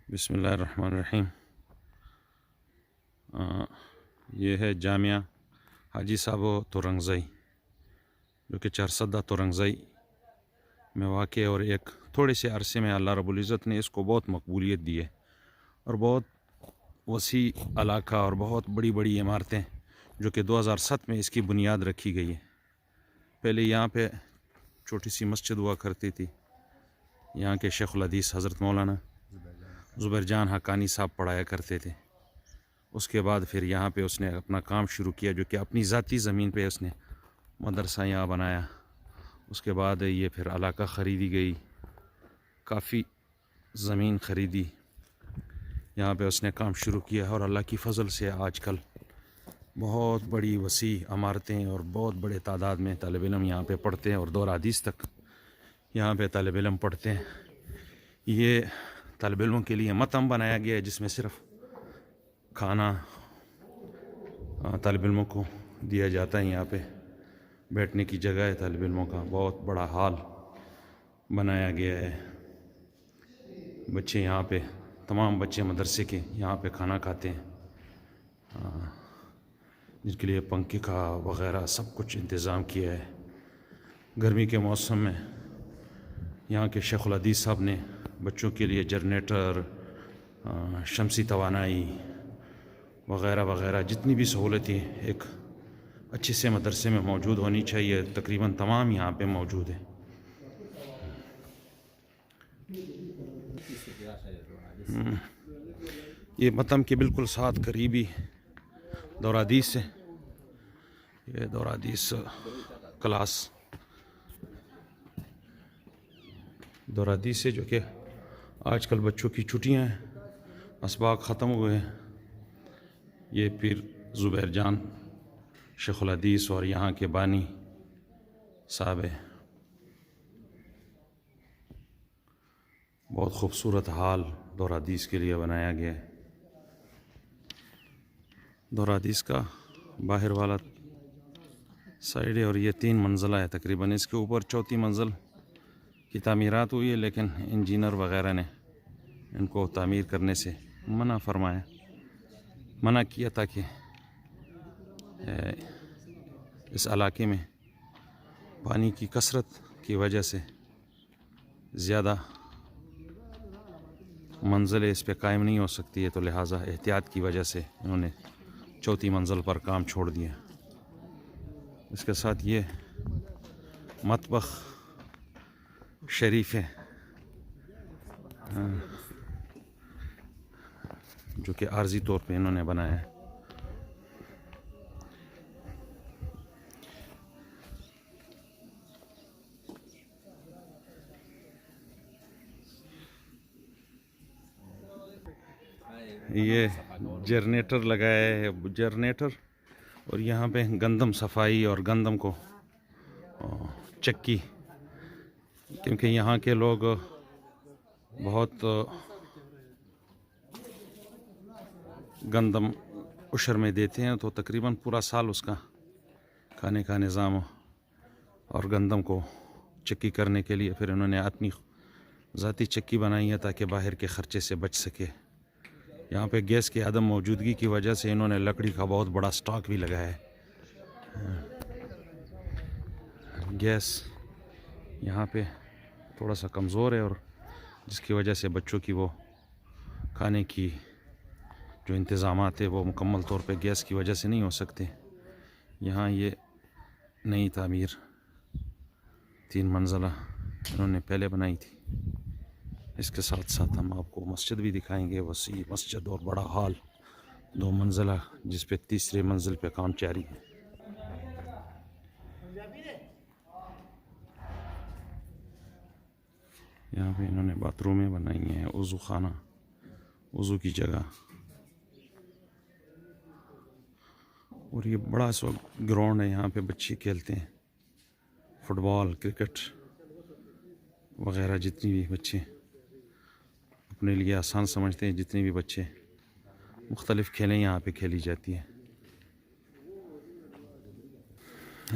بسم اللہ الرحمن الرحیم۔ یہ ہے جامعہ حاجی صاحب تورنگزئی، جو کہ چارسدہ تورنگزئی میں واقع ہے، اور ایک تھوڑے سے عرصے میں اللہ رب العزت نے اس کو بہت مقبولیت دی ہے، اور بہت وسیع علاقہ اور بہت بڑی بڑی عمارتیں، جو کہ 2007 میں اس کی بنیاد رکھی گئی ہے۔ پہلے یہاں پہ چھوٹی سی مسجد ہوا کرتی تھی، یہاں کے شیخ الحدیث حضرت مولانا زبیر جان حقانی صاحب پڑھایا کرتے تھے۔ اس کے بعد پھر یہاں پہ اس نے اپنا کام شروع کیا، جو کہ اپنی ذاتی زمین پہ اس نے مدرسہ یہاں بنایا۔ اس کے بعد یہ پھر علاقہ خریدی گئی، کافی زمین خریدی، یہاں پہ اس نے کام شروع کیا، اور اللہ کی فضل سے آج کل بہت بڑی وسیع عمارتیں اور بہت بڑے تعداد میں طالب علم یہاں پہ پڑھتے ہیں، اور دور حدیث تک یہاں پہ طالب علم پڑھتے ہیں۔ یہ طالب علموں کے لیے مطعم بنایا گیا ہے، جس میں صرف کھانا طالب علموں کو دیا جاتا ہے۔ یہاں پہ بیٹھنے کی جگہ ہے، طالب علموں کا بہت بڑا ہال بنایا گیا ہے۔ بچے یہاں پہ، تمام بچے مدرسے کے یہاں پہ کھانا کھاتے ہیں، جن کے لیے پنکھے کا وغیرہ سب کچھ انتظام کیا ہے۔ گرمی کے موسم میں یہاں کے شیخ الحدیث صاحب نے بچوں کے لیے جنریٹر، شمسی توانائی وغیرہ وغیرہ جتنی بھی سہولتیں ایک اچھے سے مدرسے میں موجود ہونی چاہیے، تقریباً تمام یہاں پہ موجود ہیں۔ یہ مطعم کے بالکل ساتھ قریبی دور حدیث ہے، یہ دور حدیث کلاس دور حدیث ہے، جو کہ آج کل بچوں کی چھٹیاں ہیں، اسباق ختم ہوئے ہیں۔ یہ پھر زبیر جان شیخ الحدیث اور یہاں کے بانی صاحب ہے۔ بہت خوبصورت حال دور حدیث کے لیے بنایا گیا ہے۔ دور حدیث کا باہر والا سائڈ ہے، اور یہ 3 منزلہ ہے تقریباً۔ اس کے اوپر 4تھی منزل کی تعمیرات ہوئی ہے، لیکن انجینئر وغیرہ نے ان کو تعمیر کرنے سے منع کیا، تاکہ اس علاقے میں پانی کی کثرت کی وجہ سے زیادہ منزلیں اس پہ قائم نہیں ہو سکتی ہے، تو لہٰذا احتیاط کی وجہ سے انہوں نے 4تھی منزل پر کام چھوڑ دیا۔ اس کے ساتھ یہ مطبخ شریف ہے، جو کہ عارضی طور پہ انہوں نے بنایا ہے۔ یہ جنریٹر لگایا ہے، جنریٹر، اور یہاں پہ گندم صفائی اور گندم کو چکی، کیونکہ یہاں کے لوگ بہت گندم عشر میں دیتے ہیں، تو تقریباً پورا سال اس کا کھانے کا نظام، اور گندم کو چکی کرنے کے لیے پھر انہوں نے اپنی ذاتی چکی بنائی ہے، تاکہ باہر کے خرچے سے بچ سکے۔ یہاں پہ گیس کی عدم موجودگی کی وجہ سے انہوں نے لکڑی کا بہت بڑا سٹاک بھی لگایا ہے۔ گیس یہاں پہ تھوڑا سا کمزور ہے، اور جس کی وجہ سے بچوں کی وہ کھانے کی جو انتظامات ہیں وہ مکمل طور پہ گیس کی وجہ سے نہیں ہو سکتے۔ یہاں یہ نئی تعمیر 3 منزلہ انہوں نے پہلے بنائی تھی۔ اس کے ساتھ ساتھ ہم آپ کو مسجد بھی دکھائیں گے، وسیع مسجد اور بڑا ہال 2 منزلہ، جس پہ 3ری منزل پہ کام جاری ہے۔ یہاں پہ انہوں نے باتھ رومیں بنائی ہیں، وضو خانہ، وضو کی جگہ، اور یہ بڑا سا گراؤنڈ ہے، یہاں پہ بچے کھیلتے ہیں، فٹ بال، کرکٹ وغیرہ، جتنی بھی بچے اپنے لیے آسان سمجھتے ہیں، جتنے بھی بچے مختلف کھیلیں یہاں پہ کھیلی جاتی ہیں۔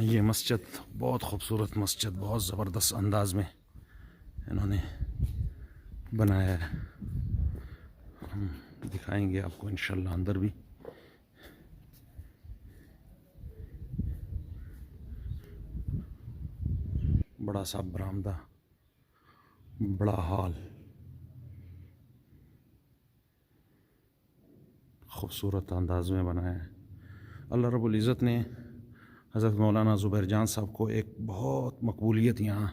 یہ مسجد بہت خوبصورت مسجد، بہت زبردست انداز میں انہوں نے بنایا ہے۔ ہم دکھائیں گے آپ کو انشاءاللہ اندر بھی. بڑا سا برآمدہ، بڑا ہال، خوبصورت انداز میں بنایا ہے. اللہ رب العزت نے حضرت مولانا زبیر جان صاحب کو ایک بہت مقبولیت یہاں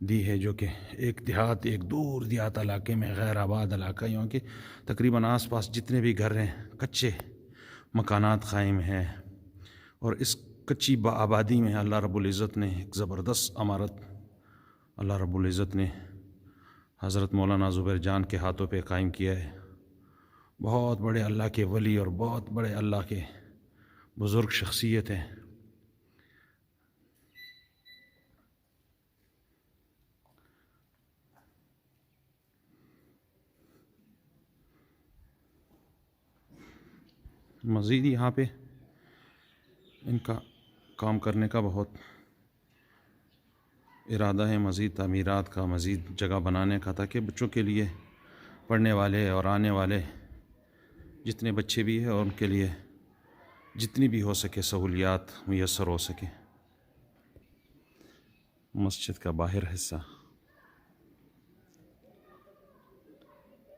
دی ہے، جو کہ ایک دور دیہات علاقے میں، غیر آباد علاقہ، یہاں کے تقریباً آس پاس جتنے بھی گھر ہیں کچے مکانات قائم ہیں، اور اس کچی آبادی میں اللہ رب العزت نے ایک زبردست عمارت اللہ رب العزت نے حضرت مولانا زبیر جان کے ہاتھوں پہ قائم کیا ہے. بہت بڑے اللہ کے ولی اور بہت بڑے اللہ کے بزرگ شخصیت ہیں. مزید یہاں پہ ان کا کام کرنے کا بہت ارادہ ہے، مزید تعمیرات کا، مزید جگہ بنانے کا، تاکہ بچوں کے لیے، پڑھنے والے اور آنے والے جتنے بچے بھی ہیں، اور ان کے لیے جتنی بھی ہو سکے سہولیات میسر ہو سکے. مسجد کا باہر حصہ،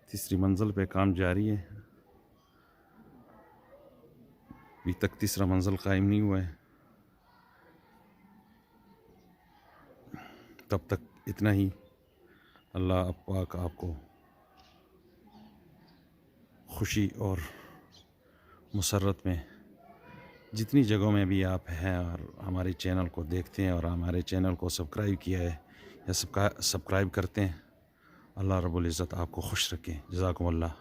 تیسری منزل پہ کام جاری ہے. ابھی تک تیسرا منزل قائم نہیں ہوا ہے. تب تک اتنا ہی. اللہ پاک آپ کو خوشی اور مسرت میں جتنی جگہوں میں بھی آپ ہیں اور ہمارے چینل کو دیکھتے ہیں اور ہمارے چینل کو سبسکرائب کیا ہے یا سبسکرائب کرتے ہیں، اللہ رب العزت آپ کو خوش رکھے. جزاکم اللہ.